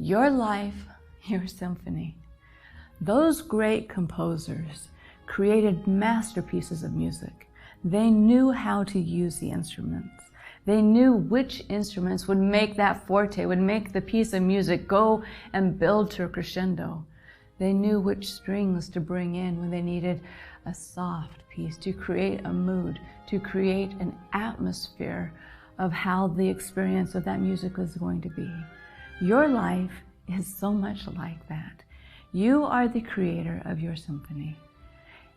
Your life, your symphony. Those great composers created masterpieces of music. They knew how to use the instruments. They knew which instruments would make that forte, would make the piece of music go and build to a crescendo. They knew which strings to bring in when they needed a soft piece to create a mood, to create an atmosphere of how the experience of that music was going to be. Your life is so much like that. You are the creator of your symphony.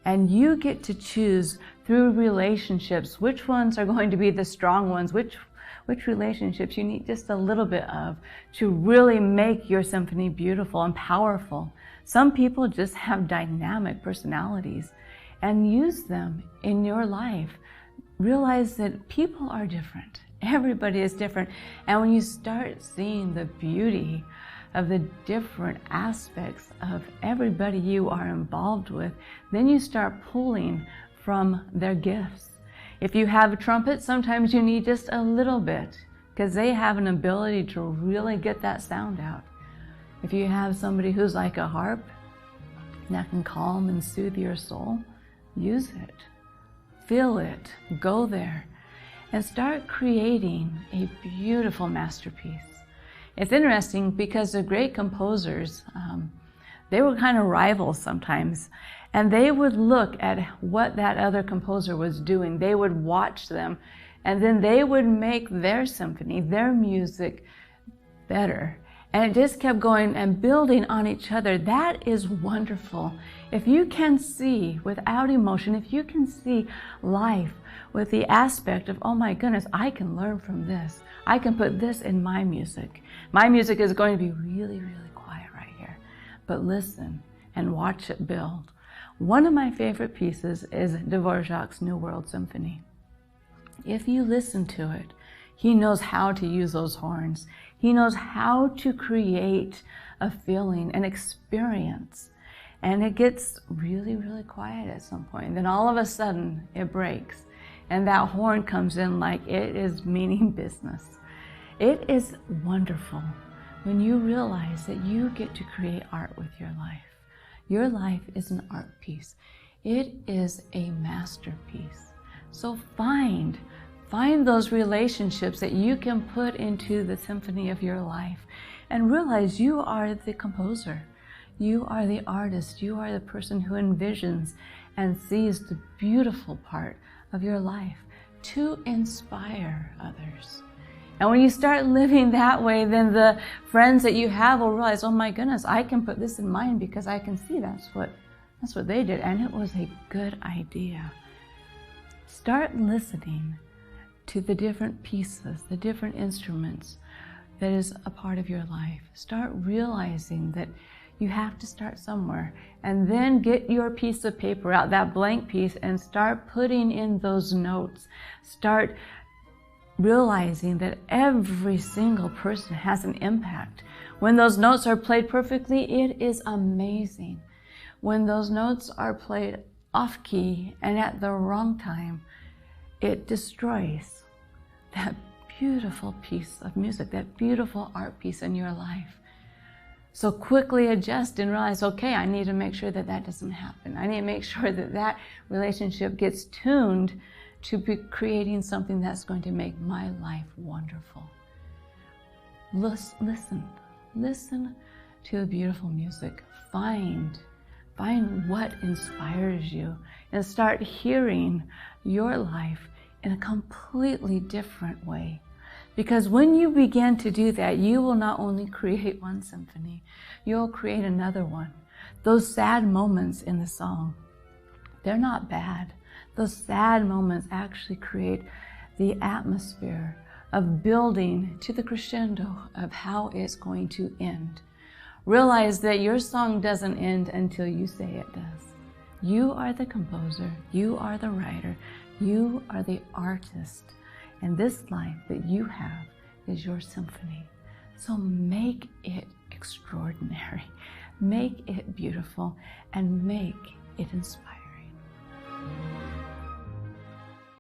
And you get to choose through relationships which ones are going to be the strong ones, which relationships you need just a little bit of to really make your symphony beautiful and powerful. Some people just have dynamic personalities, and use them in your life. Realize that people are different. Everybody is different. And when you start seeing the beauty of the different aspects of everybody you are involved with, then you start pulling from their gifts. If you have a trumpet, sometimes you need just a little bit because they have an ability to really get that sound out. If you have somebody who's like a harp that can calm and soothe your soul, use it, feel it, go there, and start creating a beautiful masterpiece. It's interesting because the great composers, they were kind of rivals sometimes, and they would look at what that other composer was doing. They would watch them, and then they would make their symphony, their music better. And it just kept going and building on each other. That is wonderful. If you can see without emotion, if you can see life with the aspect of, oh my goodness, I can learn from this. I can put this in my music. My music is going to be really, really quiet right here. But listen and watch it build. One of my favorite pieces is Dvorak's New World Symphony. If you listen to it, he knows how to use those horns. He knows how to create a feeling, an experience. And it gets really, really quiet at some point. Then all of a sudden, it breaks. And that horn comes in like it is meaning business. It is wonderful when you realize that you get to create art with your life. Your life is an art piece. It is a masterpiece. So find those relationships that you can put into the symphony of your life and realize you are the composer. You are the artist. You are the person who envisions and sees the beautiful part of your life to inspire others. And when you start living that way, then the friends that you have will realize, oh my goodness, I can put this in mine because I can see that's what they did. And it was a good idea. Start listening to the different pieces, the different instruments that is a part of your life. Start realizing that you have to start somewhere, and then get your piece of paper out, that blank piece, and start putting in those notes. Start realizing that every single person has an impact. When those notes are played perfectly, it is amazing. When those notes are played off key and at the wrong time, it destroys that beautiful piece of music, that beautiful art piece in your life. So quickly adjust and realize, okay, I need to make sure that that doesn't happen. I need to make sure that that relationship gets tuned to be creating something that's going to make my life wonderful. Listen to the beautiful music. Find what inspires you and start hearing your life in a completely different way. Because when you begin to do that, you will not only create one symphony, you'll create another one. Those sad moments in the song, they're not bad. Those sad moments actually create the atmosphere of building to the crescendo of how it's going to end. Realize that your song doesn't end until you say it does. You are the composer, you are the writer, you are the artist. And this life that you have is your symphony. So make it extraordinary, make it beautiful, and make it inspiring.